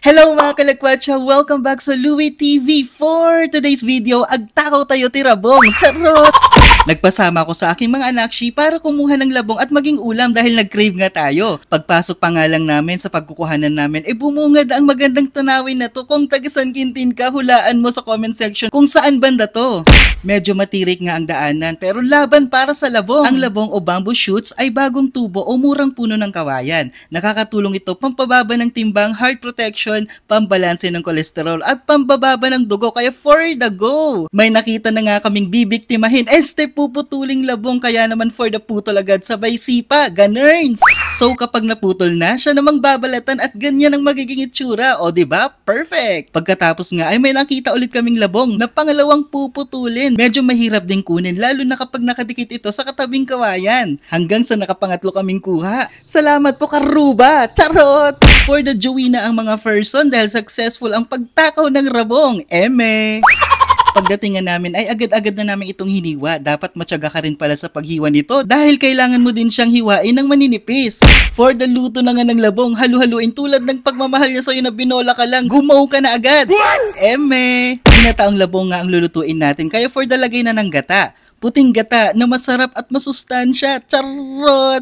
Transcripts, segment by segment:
Hello mga kalakwatsa! Welcome back sa Louie TV. For today's video, agtakaw tayo tirabong. Charot! Nagpasama ako sa aking mga anakshi para kumuha ng labong at maging ulam dahil nag-crave nga tayo. Pagpasok pa nga lang namin sa pagkukuhanan namin, bumungad ang magandang tanawin na to. Kung taga-San Quintin ka, hulaan mo sa comment section kung saan banda to. Medyo matirik nga ang daanan pero laban para sa labong. Ang labong o bamboo shoots ay bagong tubo o murang puno ng kawayan. Nakakatulong ito pampababa ng timbang, heart protection, pambalanse ng kolesterol at pambababa ng dugo, kaya for the go! May nakita na nga kaming bibiktimahin, puputuling labong, kaya naman for the putol agad sabay sipa, ganerns! So kapag naputol na, siya namang babalatan at ganyan ang magiging itsura, o diba? Perfect! Pagkatapos nga ay may nakita ulit kaming labong na pangalawang puputulin. Medyo mahirap din kunin lalo na kapag nakadikit ito sa katabing kawayan. Hanggang sa nakapangatlo kaming kuha. Salamat po Karuba! Charot! For the joey na ang mga person dahil successful ang pagtakaw ng rabong. Eme! Pagdating nga namin ay agad-agad na namin itong hiniwa. Dapat matyaga ka rin pala sa paghiwa nito dahil kailangan mo din siyang hiwain ng maninipis. For the luto na nga ng labong, halu-haluin tulad ng pagmamahal niya sa'yo na binola ka lang, gumaw ka na agad. Eme! Ginataang labong nga ang lulutuin natin, kaya for the lagay na ng gata. Puting gata na masarap at masustansya. Charot!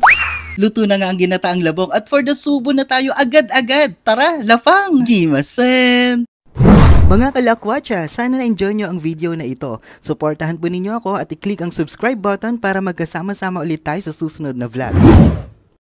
Luto na nga ang ginataang labong at for the subo na tayo agad-agad. Tara, lafang! Gimasen! Mga kalakwatsa, sana na-enjoy nyo ang video na ito. Suportahan po ninyo ako at i-click ang subscribe button para magkasama-sama ulit tayo sa susunod na vlog.